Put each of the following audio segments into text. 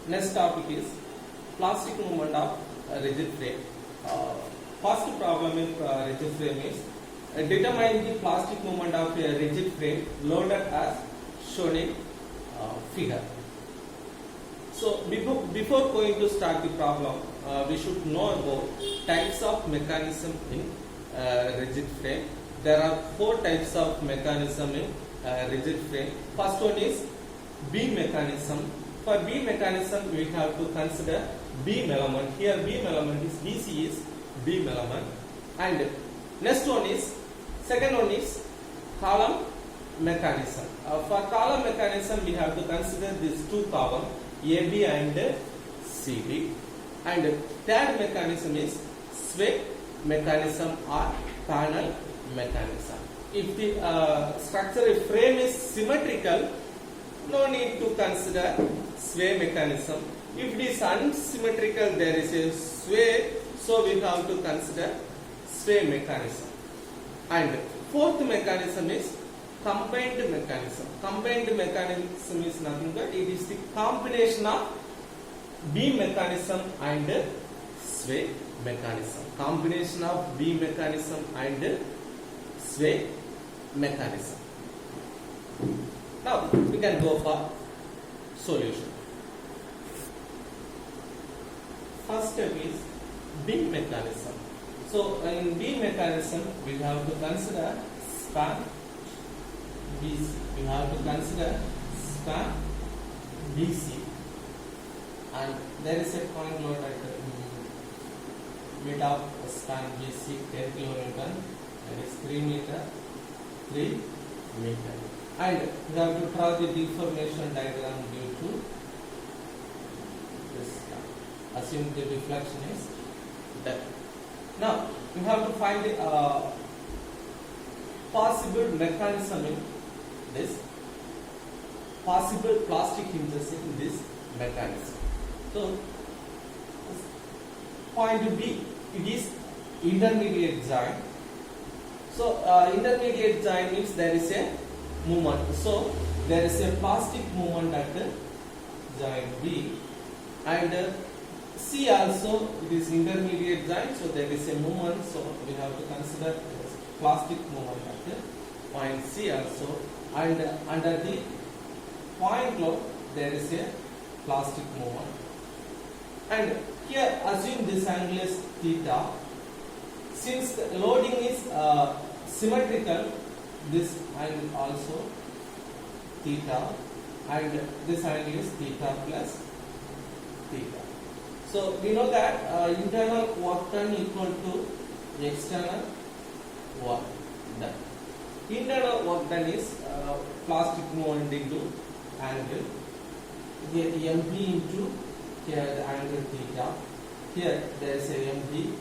Next topic is plastic movement of rigid frame. First problem in rigid frame is determine the plastic movement of a rigid frame loaded as shown in figure. So before going to start the problem, we should know about types of mechanism in rigid frame. There are 4 types of mechanism in rigid frame. First one is beam mechanism. For beam mechanism, we have to consider beam element. Here beam element is BC is beam element. And next one is, second one is column mechanism. For column mechanism, we have to consider these 2 columns, AB and CD. And third mechanism is sway mechanism or panel mechanism. If the structure frame is symmetrical, no need to consider sway mechanism. If it is unsymmetrical, there is a sway, so we have to consider sway mechanism. And fourth mechanism is combined mechanism. Combined mechanism is nothing but it is the combination of beam mechanism and sway mechanism. Combination of beam mechanism and sway mechanism. Now we can go for solution. First step is beam mechanism. So in beam mechanism, we have to consider span BC. We have to consider span BC, and there is a point load at the mid of span BC 10 kN, that is 3 meter, 3 meter. And we have to draw the deformation diagram due to this. Assume the deflection is done. Now we have to find the possible mechanism in this, possible plastic hinges in this mechanism. So point B, it is intermediate joint. So intermediate joint means there is a movement. So there is a plastic movement at the joint B, and C also it is intermediate joint, so there is a movement. So we have to consider plastic movement at the point C also, and under the point load there is a plastic movement. And here assume this angle is theta. Since the loading is symmetrical, this angle also theta, and this angle is theta plus theta. So we know that internal work done equal to external work done. Internal work done is plastic movement into angle. Here mp into here the angle theta. Here there is a mp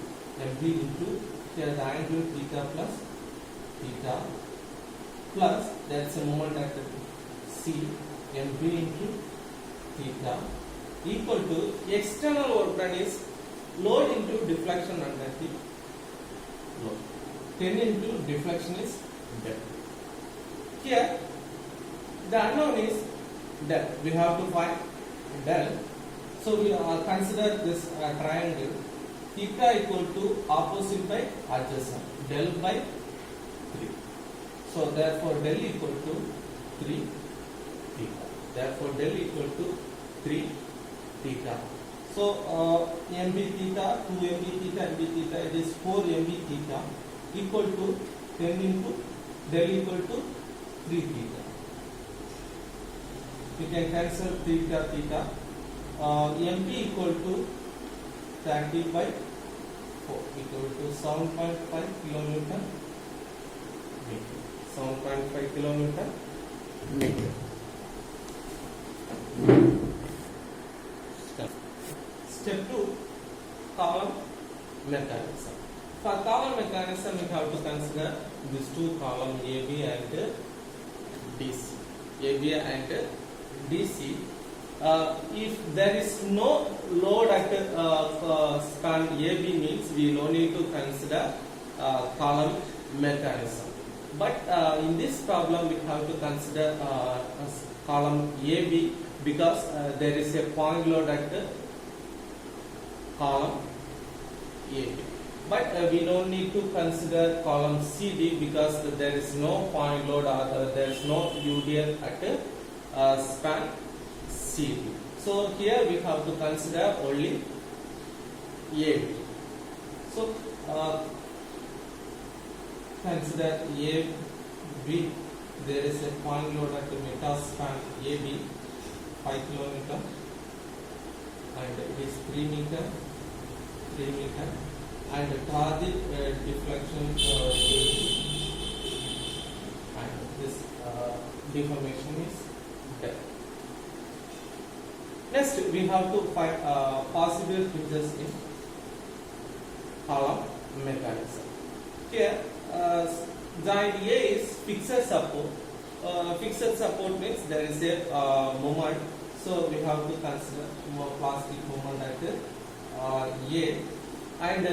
into here the angle theta plus theta, plus there is a moment at C mp into theta, equal to external work done is load into deflection under the load. 10 into deflection is del. Here the unknown is del. We have to find del. So we consider this triangle theta equal to opposite by adjacent, del by 3. So therefore del equal to 3 theta. Therefore del equal to 3 theta. So mb theta, 2 mb theta, mb theta, it is 4 mb theta equal to 10 into del equal to 3 theta. We can cancel theta theta. mb equal to 30 by 4 equal to 7.5 kilonewton meter. 7.5 kilonewton meter. Step 2, column mechanism. For column mechanism, we have to consider these 2 columns AB and DC. AB and DC. If there is no load at span AB means we no need to consider column mechanism. But in this problem we have to consider column AB because there is a point load at the column AB. But we don't need to consider column CD because there is no point load or there is no UDL at the span CD. So here we have to consider only AB. So consider AB. There is a point load at the meta span AB 5 km and it is 3 meter and draw the deflection and this deformation is there. Next we have to find possible hinges in column mechanism. Here joint A is fixed support. Fixed support means there is a moment, so we have to consider more plastic moment at A. And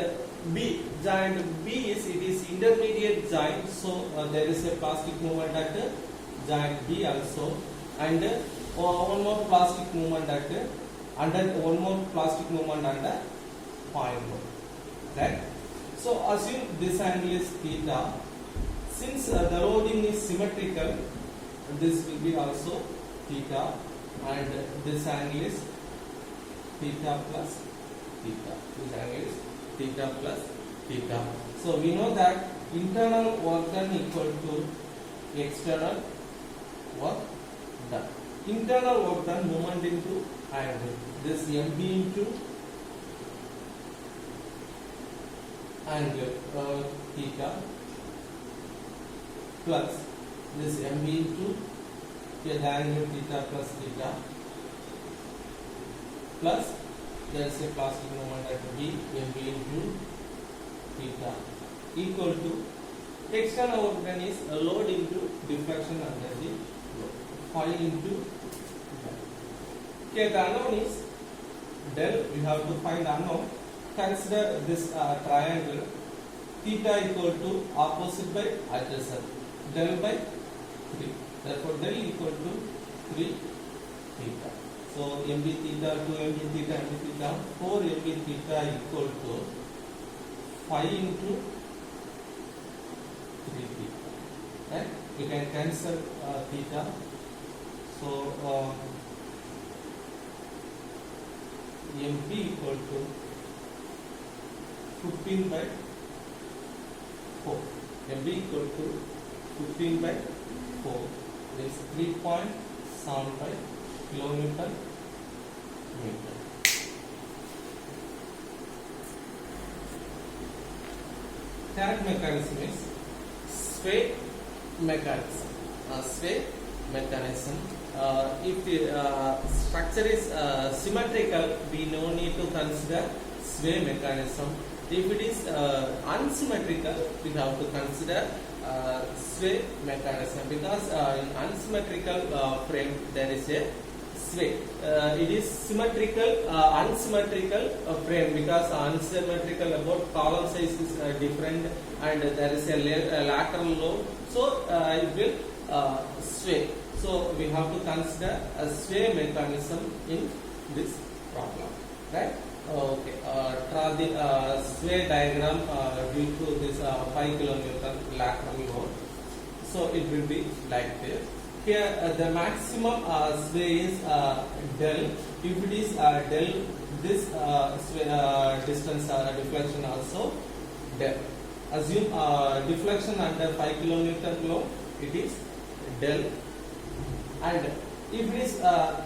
B, joint B is intermediate joint, so there is a plastic moment at joint B also, and one more plastic moment at one more plastic moment under point load. Right? So assume this angle is theta. Since the loading is symmetrical, this will be also theta, and this angle is theta plus theta. This angle is theta plus theta. So we know that internal work done equal to external work done. Internal work done moment into angle. This MB into angle theta plus this MB into the angle theta plus theta plus there is a plastic moment at B MB into theta equal to external work done is a load into deflection under the load 5 into del. Okay, the unknown is del. We have to find unknown. Consider this triangle theta equal to opposite by adjacent del by 3. Therefore del equal to 3 theta. So MB theta 2 MB theta MB theta 4 MB theta equal to 5 into 3 theta. Right? You can cancel theta. So MB equal to 15 by 4. MB equal to 15 by 4 is 3.75 kilonewton meter. Third mechanism is sway mechanism. Sway mechanism. If the structure is symmetrical, we no need to consider sway mechanism. If it is unsymmetrical, we have to consider sway mechanism because in unsymmetrical frame there is a sway. It is symmetrical, unsymmetrical frame because unsymmetrical about column size is different and there is a lateral load, so it will sway. So we have to consider a sway mechanism in this problem, right? Okay, draw the sway diagram due to this 5 kilonewton lateral load. So it will be like this. Here the maximum sway is del. If it is del, this sway, distance deflection also del. Assume deflection under 5 kilonewton load, it is del. And if it is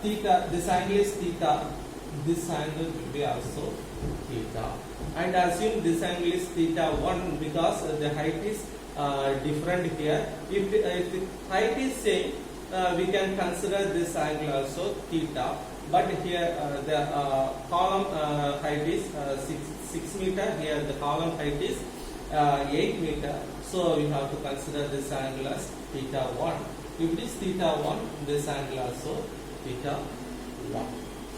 theta, this angle is theta, this angle will be also theta. And assume this angle is theta 1 because the height is different here. If the height is same, we can consider this angle also theta. But here the column height is 6 meter. Here the column height is 8 meter. So we have to consider this angle as theta 1. If it is theta 1, this angle also theta 1.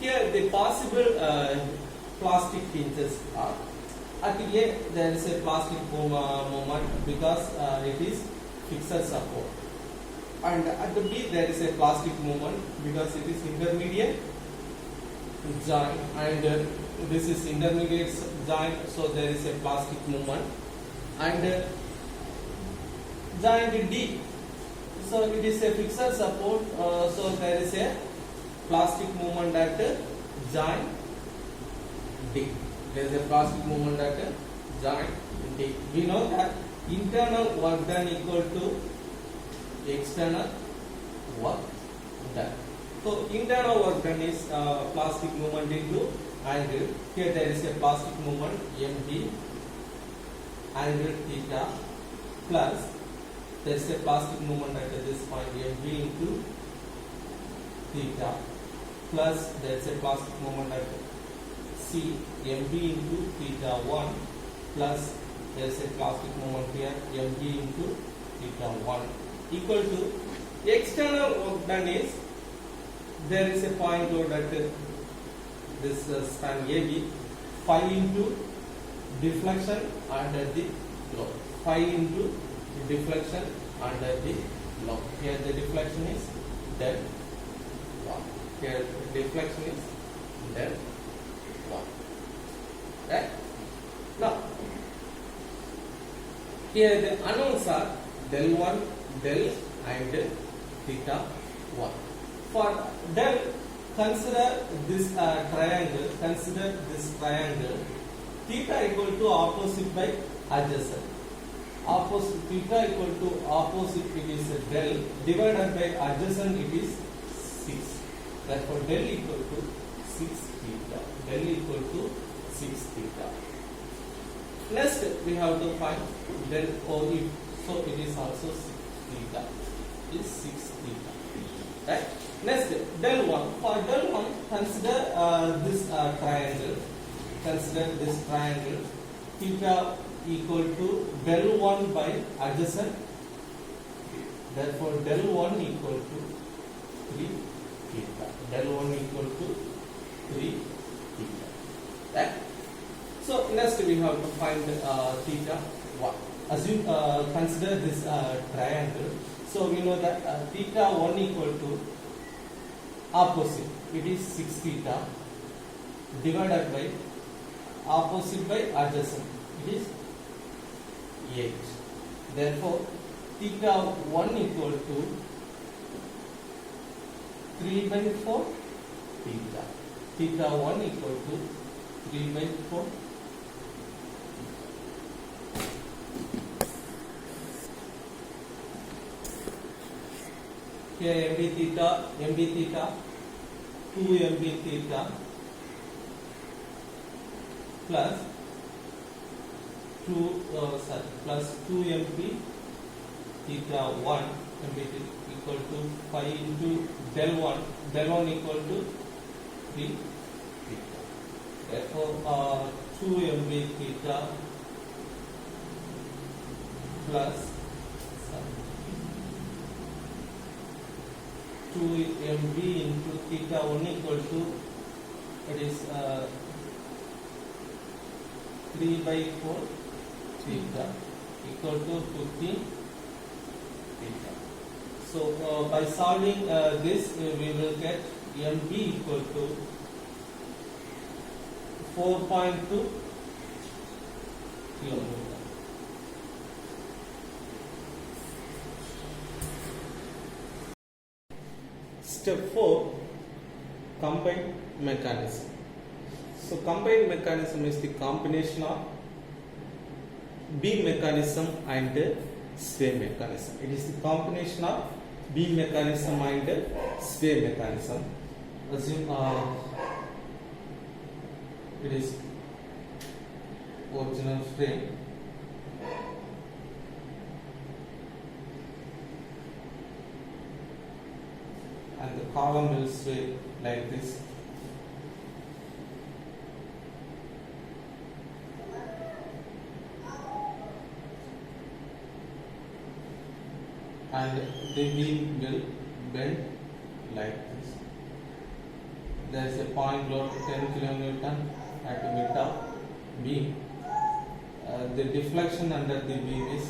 Here the possible plastic hinges are at A there is a plastic moment because it is fixed support. and at the B there is a plastic moment because it is intermediate joint, and this is intermediate joint, so there is a plastic moment. And joint D, so it is a fixed support, so there is a plastic moment at joint D. There is a plastic moment at joint D. We know that internal work done equal to external work done. So internal work done is plastic movement into angle. Here there is a plastic movement MB angle theta, plus there is a plastic movement at this point MB into theta, plus there is a plastic movement at C MB into theta 1, plus there is a plastic moment here MB into theta 1 equal to external work done is there is a point load at this span AB, phi into deflection under the load, phi into deflection under the load. Here the deflection is del 1. Here the deflection is del 1. Right? Now, here the unknowns are del 1, del and theta 1. For del, consider this triangle. Consider this triangle. Theta equal to opposite by adjacent. Opposite theta equal to opposite, it is del, divided by adjacent, it is 6. Therefore, del equal to 6 theta. Del equal to 6 theta. Next, we have to find del OE. So it is also 6 theta. Is 6 theta. Right? Next, del 1. For del 1, consider this triangle. Consider this triangle. Theta equal to del 1 by adjacent. Therefore, del 1 equal to 3 theta. Del 1 equal to 3 theta. Right? So, next we have to find theta 1. Assume, consider this triangle. So, we know that theta 1 equal to opposite, it is 6 theta, divided by opposite by adjacent, it is 8. Therefore, theta 1 equal to 3 by 4 theta. Theta 1 equal to 3 by 4. Here MB theta, 2 MB theta plus 2 MB theta 1 MB equal to 5 into del 1 equal to 3 theta. Therefore, 2 MB theta plus 2 MB into theta 1 equal to, it is 3 by 4 theta equal to 15 theta. So, by solving this, we will get MB equal to 4.2 kilometer. Step 4, combined mechanism. So, combined mechanism is the combination of beam mechanism and sway mechanism. It is the combination of beam mechanism and sway mechanism. Assume it is original frame. And the column will sway like this. And the beam will bend like this. There is a point load 10 kN at the mid of beam. The deflection under the beam is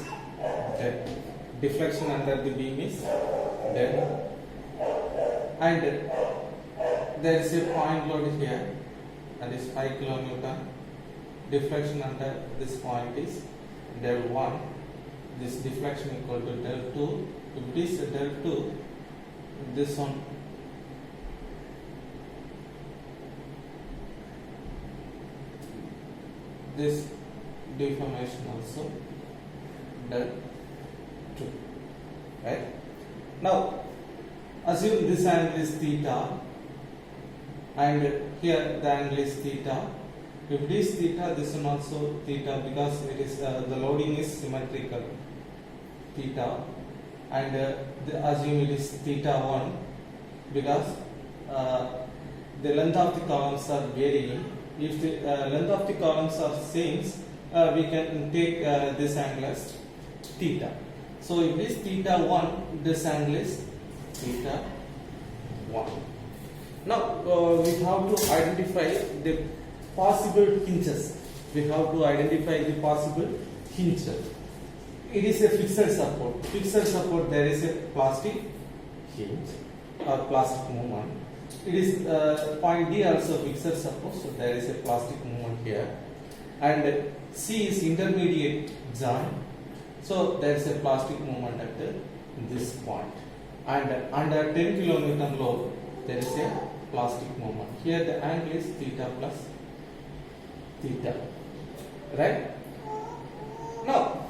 dead. Deflection under the beam is then and there is a point load here, that is 5 kN. Deflection under this point is del 1. This deflection equal to del 2. If it is del 2, this one this deformation also del 2, right? Now assume this angle is theta and here the angle is theta. If it is theta, this one also theta, because it is the loading is symmetrical, theta, and assume it is theta 1 because the length of the columns are varying. If the length of the columns are same, we can take this angle as theta. So if it is theta 1, this angle is theta 1. Now we have to identify the possible hinges. We have to identify the possible hinge. It is a fixed support. Fixed support, there is a plastic hinge or plastic movement. It is point D also fixed support, so there is a plastic movement here. And C is intermediate joint, so there is a plastic movement at this point. And under 10 kN load, there is a plastic movement. Here the angle is theta plus theta, right? Now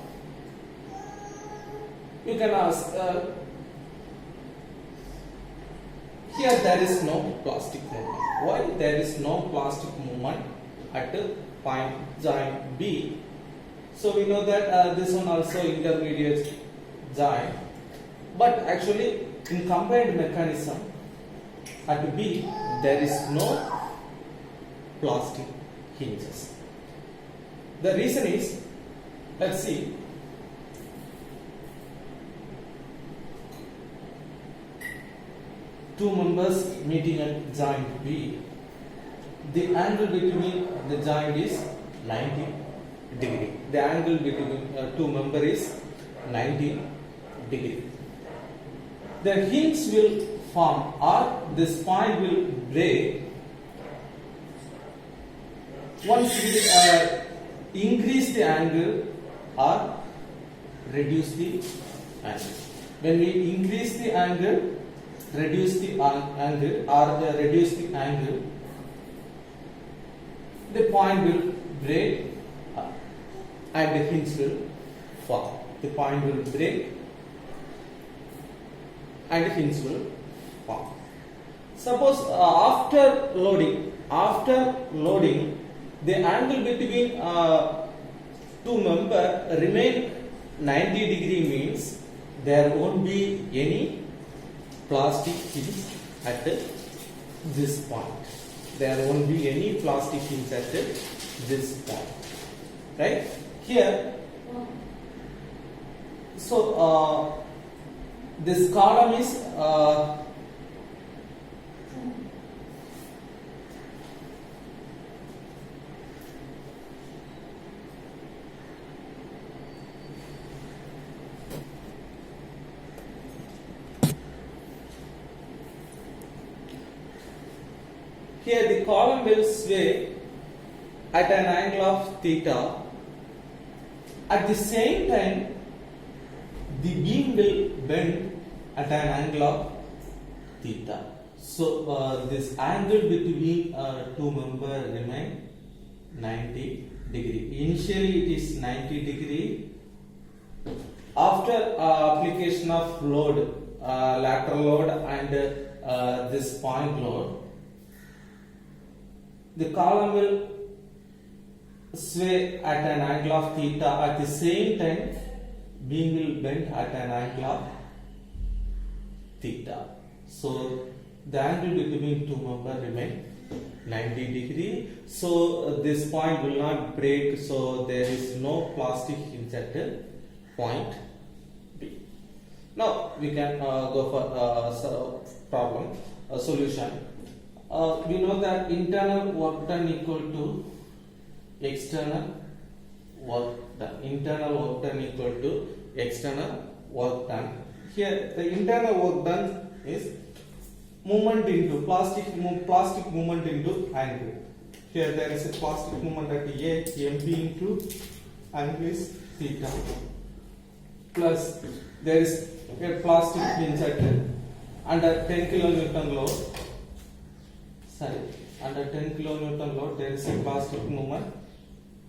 you can ask, here there is no plastic movement. Why there is no plastic movement at point joint B? So we know that this one also intermediate joint, but actually in combined mechanism at B there is no plastic hinges. The reason is, let's see, two members meeting at joint B, the angle between the joint is 90 degree. The angle between two members is 90 degree. The hinge will form, or this point will break once we increase the angle or reduce the angle. When we increase the angle, reduce the angle, or reduce the angle, the point will break and the hinge will form. The point will break and the hinge will form. Suppose after loading, the angle between two members remain 90 degree, means there won't be any plastic hinge at this point. There won't be any plastic hinge at this point, right? Here, so this column is here the column will sway at an angle of theta. At the same time, the beam will bend at an angle of theta. So this angle between two members remain 90 degree. Initially it is 90 degree. After application of load, lateral load and this point load, the column will sway at an angle of theta. At the same time, beam will bend at an angle of theta. So the angle between two members remain 90 degree. So this point will not break. So there is no plastic hinge at point B. Now we can go for problem solution. We know that internal work done equal to external work done. Internal work done equal to external work done. here the internal work done is movement into plastic movement into angle. Here there is a plastic movement at A, mb into angle is theta, plus there is a plastic hinge at under 10 kilonewton load. Sorry, under 10 kilonewton load there is a plastic movement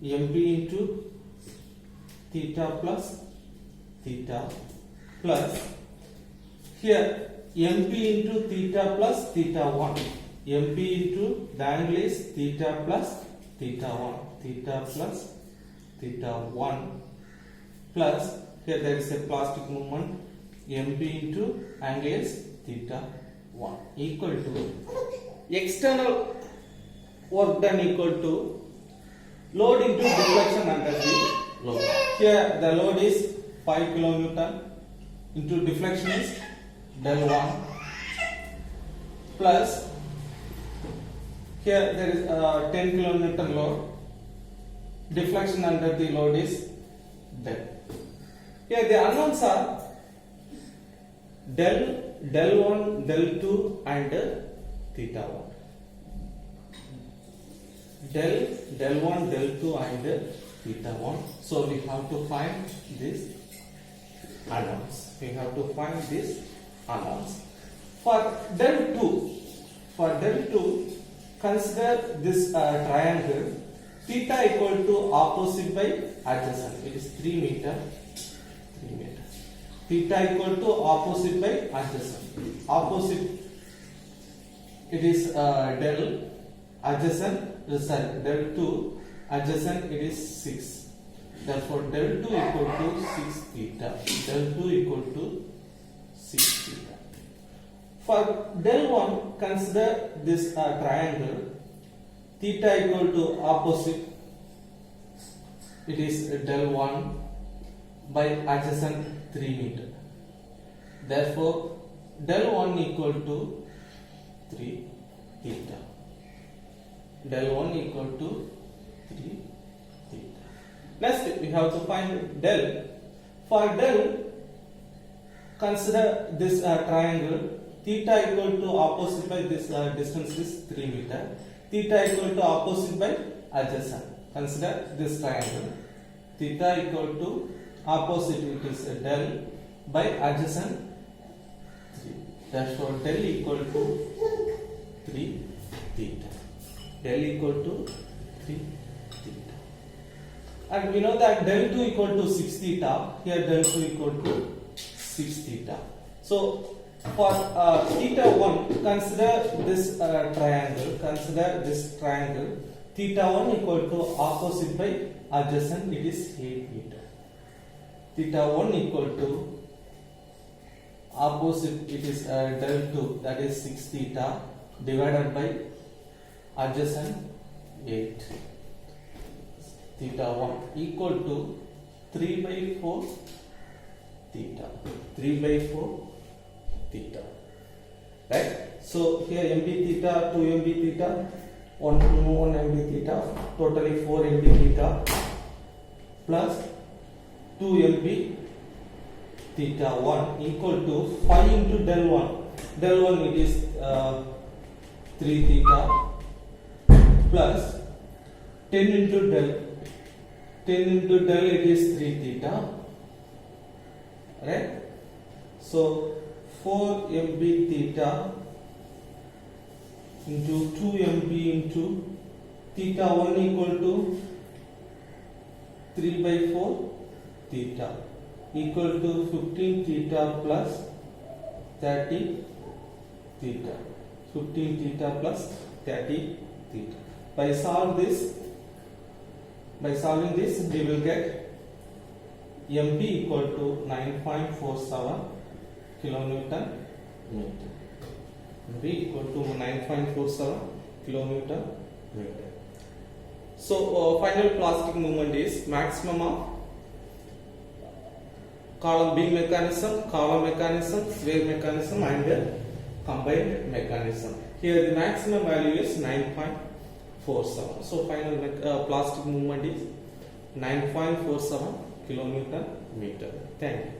mb into theta plus theta, plus here mp into theta plus theta 1, mp into the angle is theta plus theta 1, theta plus theta 1, plus here there is a plastic movement mp into angle is theta 1 equal to external work done equal to load into deflection under the load. Here the load is 5 kilonewton into deflection is del 1, plus here there is 10 kilonewton load, deflection under the load is del. Here the unknowns are del 1, del 2 and theta 1. Del 1, del 2 and theta 1. So we have to find this unknowns. We have to find this unknowns. For del 2, consider this triangle theta equal to opposite by adjacent. It is 3 meter. Theta equal to opposite by adjacent. Opposite it is del, adjacent del 2, adjacent it is 6. Therefore del 2 equal to 6 theta. Del 2 equal to 6 theta. For del 1, consider this triangle theta equal to opposite, it is del 1 by adjacent 3 meter. Therefore del 1 equal to 3 theta. Del 1 equal to 3 theta. Next we have to find del. For del, consider this triangle theta equal to opposite by this distance is 3 meter. Theta equal to opposite by adjacent. Consider this triangle. Theta equal to opposite, it is del by adjacent 3. Therefore del equal to 3 theta. Del equal to 3 theta. And we know that del 2 equal to 6 theta. Here del 2 equal to 6 theta. So for theta 1, consider this triangle. Consider this triangle. Theta 1 equal to opposite by adjacent, it is 8 meter. Theta 1 equal to opposite, it is del 2, that is 6 theta divided by adjacent 8. Theta 1 equal to 3 by 4 theta. 3 by 4 theta. Right? So here mb theta, 2 mb theta, 1 mb theta, totally 4 mb theta plus 2 mb theta 1 equal to 5 into del 1. Del 1 it is 3 theta plus 10 into del. 10 into del it is 3 theta. Right? So 4 mb theta into 2 mb into theta 1 equal to 3 by 4 theta equal to 15 theta plus 30 theta. 15 theta plus 30 theta. By solving this, we will get mb equal to 9.47 kilonewton meter. mb equal to 9.47 kilonewton meter. So final plastic movement is maximum of column beam mechanism, sphere mechanism and combined mechanism. Here the maximum value is 9.47. So final plastic movement is 9.47 kilonewton meter. Thank you.